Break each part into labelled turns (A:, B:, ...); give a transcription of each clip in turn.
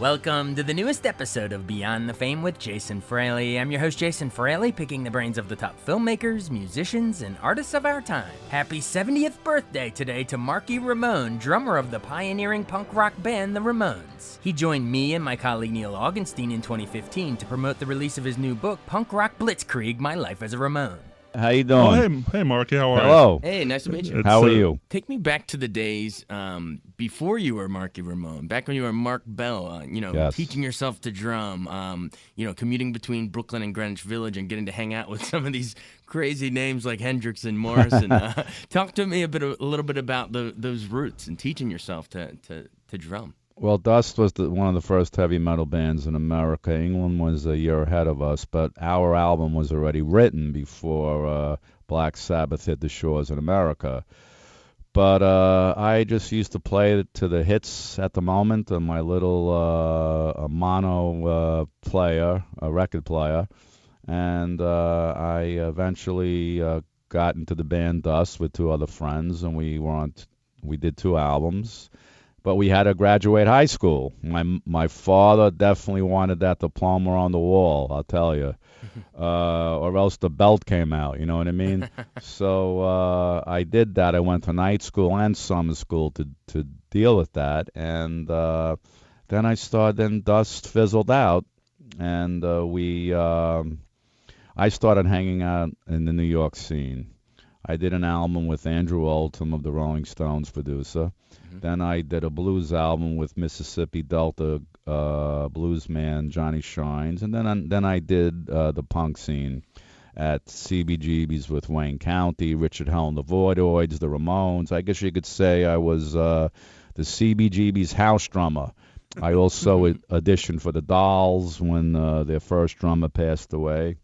A: Welcome to the newest episode of Beyond the Fame with Jason Fraley. I'm your host, Jason Fraley, picking the brains of the top filmmakers, musicians, and artists of our time. Happy 70th birthday today to Marky Ramone, drummer of the pioneering punk rock band The Ramones. He joined me and my colleague Neil Augenstein in 2015 to promote the release of his new book, Punk Rock Blitzkrieg, My Life as a Ramone.
B: How you doing?
C: Hey, Marky, how are you?
B: Hello.
A: Hey, nice to meet you.
B: How are you?
A: Take me back to the days before you were Marky Ramone, back when you were Mark Bell,
B: Yes.
A: teaching yourself to drum, commuting between Brooklyn and Greenwich Village and getting to hang out with some of these crazy names like Hendrix and Morrison. Talk to me a little bit about those roots and teaching yourself to drum.
B: Well, Dust was one of the first heavy metal bands in America. England was a year ahead of us, but our album was already written before Black Sabbath hit the shores in America. But I just used to play to the hits at the moment on my little mono player, a record player. And I eventually got into the band Dust with two other friends, and we did two albums. But we had to graduate high school. My father definitely wanted that diploma on the wall, I'll tell you, or else the belt came out, you know what I mean? So I did that. I went to night school and summer school to deal with that. And then Dust fizzled out, and I started hanging out in the New York scene. I did an album with Andrew Oldham of the Rolling Stones producer. Then I did a blues album with Mississippi Delta blues man Johnny Shines, and then I did the punk scene at CBGB's with Wayne County, Richard Hell and the Voidoids, the Ramones. I guess you could say I was the CBGB's house drummer. I also auditioned for the Dolls when their first drummer passed away.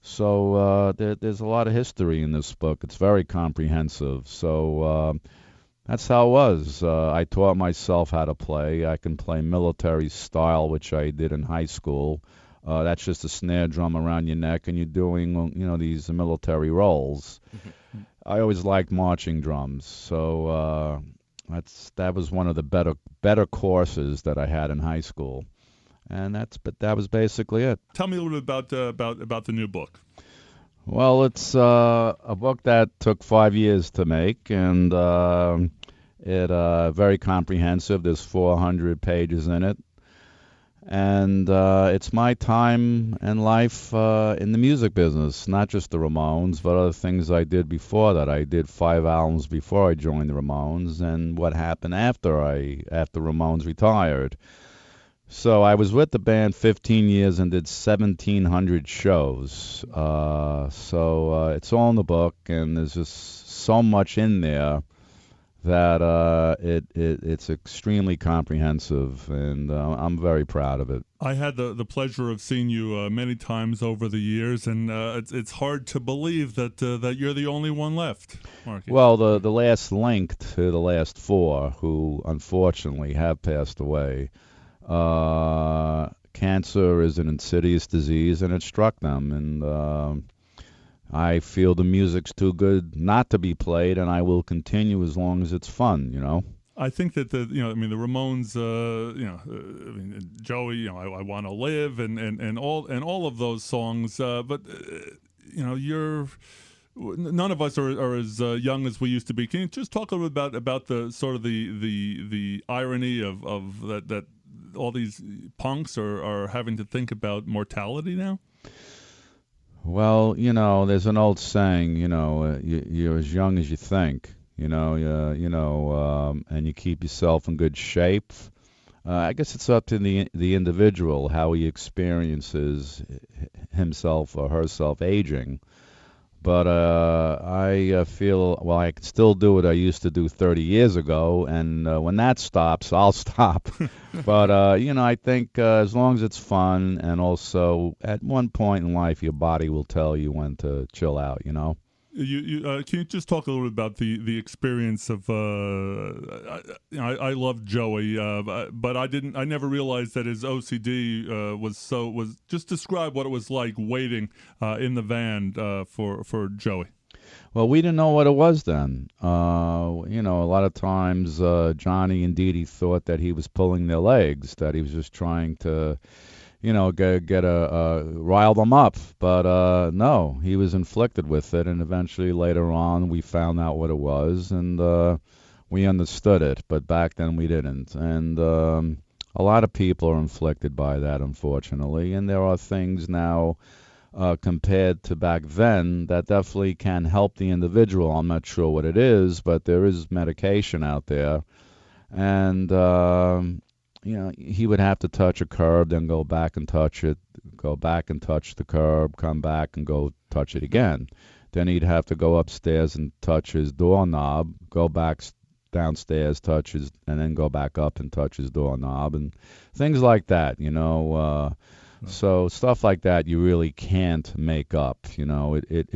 B: So there's a lot of history in this book. It's very comprehensive. So that's how it was. I taught myself how to play. I can play military style, which I did in high school. That's just a snare drum around your neck, and you're doing, these military roles. I always liked marching drums, so that was one of the better courses that I had in high school. And that was basically it.
C: Tell me a little bit about the new book.
B: Well, it's a book that took 5 years to make, and it very comprehensive. There's 400 pages in it, and it's my time and life in the music business, not just the Ramones, but other things I did before that. I did 5 albums before I joined the Ramones, and what happened after Ramones retired. So I was with the band 15 years and did 1,700 shows. So it's all in the book, and there's just so much in there that it's extremely comprehensive, and I'm very proud of it.
C: I had the pleasure of seeing you many times over the years, and it's hard to believe that you're the only one left, Marky.
B: Well, the last link to the last 4 who unfortunately have passed away. Cancer is an insidious disease, and it struck them. And I feel the music's too good not to be played, and I will continue as long as it's fun.
C: I think that the Ramones, Joey, I Want to Live, and all of those songs. But none of us are as young as we used to be. Can you just talk a little bit about the sort of the irony of that all these punks are having to think about mortality now?
B: Well, there's an old saying, you're as young as you think, and you keep yourself in good shape. I guess it's up to the individual how he experiences himself or herself aging. But I feel, I can still do what I used to do 30 years ago, and when that stops, I'll stop. But, I think as long as it's fun, and also at one point in life, your body will tell you when to chill out,
C: Can you just talk a little bit about the experience of I love Joey, but I never realized that his OCD was just describe what it was like waiting in the van for Joey.
B: Well, we didn't know what it was then. A lot of times Johnny and Dee Dee thought that he was pulling their legs, that he was just trying to, rile them up. But no, he was inflicted with it, and eventually later on we found out what it was, and we understood it. But back then we didn't, and a lot of people are inflicted by that, unfortunately, and there are things now compared to back then that definitely can help the individual. I'm not sure what it is, but there is medication out there, and he would have to touch a curb, then go back and touch it, go back and touch the curb, come back and go touch it again. Then he'd have to go upstairs and touch his doorknob, go back downstairs, touch his, and then go back up and touch his doorknob, and things like that. So stuff like that you really can't make up. It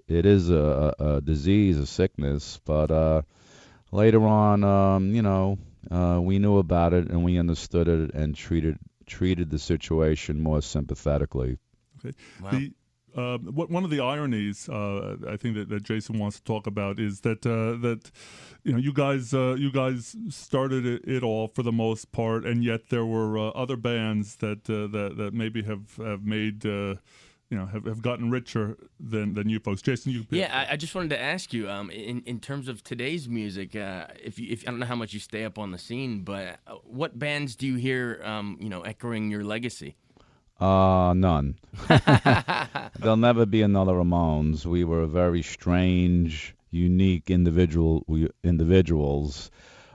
B: is a disease, a sickness, but later on, we knew about it and we understood it and treated the situation more sympathetically.
C: Okay.
A: Wow.
C: One of the ironies I think that Jason wants to talk about is that you guys started it all for the most part, and yet there were other bands that maybe have made have gotten richer than you folks. Jason, you.
A: Yeah, I just wanted to ask you, in terms of today's music, if I don't know how much you stay up on the scene, but what bands do you hear, echoing your legacy?
B: None. There'll never be another Ramones. We were very strange, unique individuals.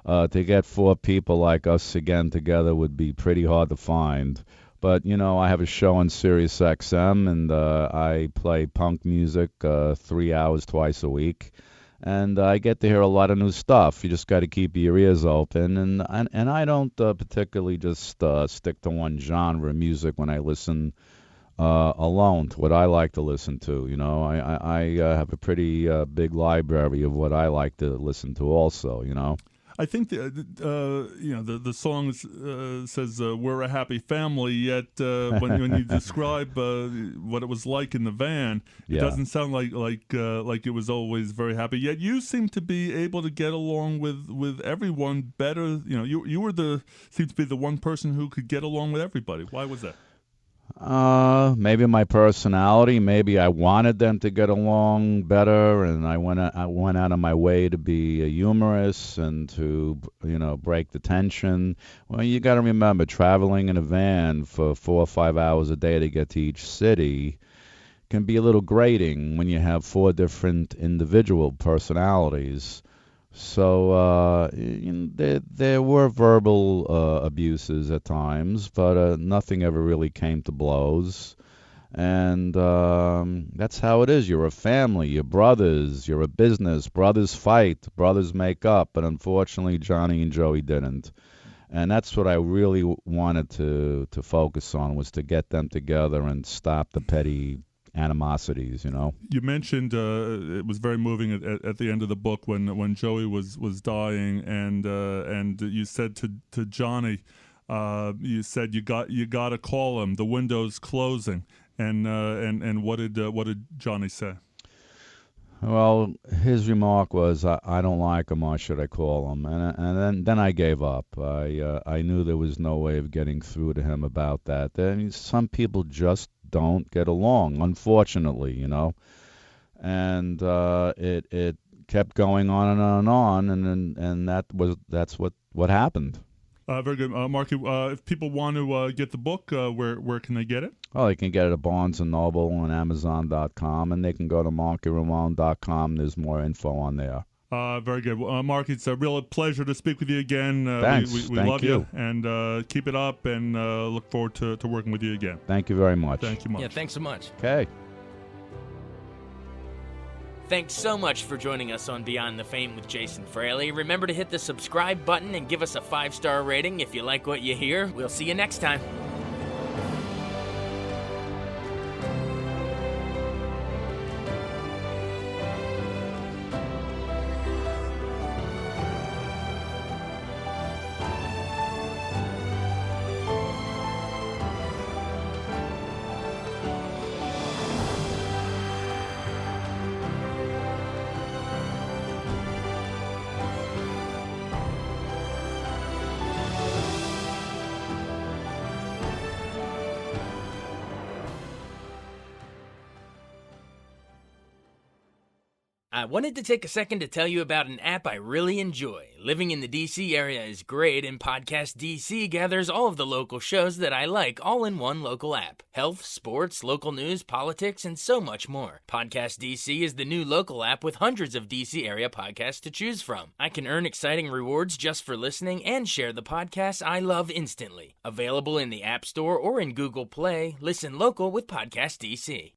B: To get four people like us again together would be pretty hard to find. But, I have a show on Sirius XM, and I play punk music 3 hours twice a week. And I get to hear a lot of new stuff. You just got to keep your ears open. And I don't particularly just stick to one genre of music when I listen alone to what I like to listen to. I have a pretty big library of what I like to listen to also.
C: I think the song says we're a happy family. Yet when you describe what it was like in the van, it doesn't sound like it was always very happy. Yet you seem to be able to get along with everyone better. You were seemed to be the one person who could get along with everybody. Why was that?
B: Maybe my personality. Maybe I wanted them to get along better, and I went out of my way to be humorous and to break the tension. Well, you got to remember, traveling in a van for 4 or 5 hours a day to get to each city can be a little grating when you have 4 different individual personalities. So there were verbal abuses at times, but nothing ever really came to blows. And that's how it is. You're a family, you're brothers, you're a business. Brothers fight, brothers make up. But unfortunately, Johnny and Joey didn't. And that's what I really wanted to focus on, was to get them together and stop the petty animosities.
C: You mentioned it was very moving at the end of the book when Joey was dying, and you said to Johnny, you said you got to call him. The window's closing, and what did Johnny say?
B: Well, his remark was, "I don't like him. Why should I call him?" And then I gave up. I knew there was no way of getting through to him about that. Some people just don't get along, unfortunately, and it kept going on and on, and that's what happened.
C: Very good, Marky. If people want to get the book, where can they get it?
B: Well, they can get it at Barnes & Noble and Amazon.com, and they can go to MarkyRamone.com. There's more info on there.
C: Very good. Marky, it's a real pleasure to speak with you again.
B: Thanks.
C: We
B: Thank
C: love you. And keep it up, and look forward to working with you again.
B: Thank you very much.
C: Thank you much.
A: Yeah, thanks so much.
B: Okay.
A: Thanks so much for joining us on Beyond the Fame with Jason Fraley. Remember to hit the subscribe button and give us a 5-star rating if you like what you hear. We'll see you next time. I wanted to take a second to tell you about an app I really enjoy. Living in the DC area is great, and Podcast DC gathers all of the local shows that I like all in one local app. Health, sports, local news, politics, and so much more. Podcast DC is the new local app with hundreds of DC area podcasts to choose from. I can earn exciting rewards just for listening and share the podcasts I love instantly. Available in the App Store or in Google Play, listen local with Podcast DC.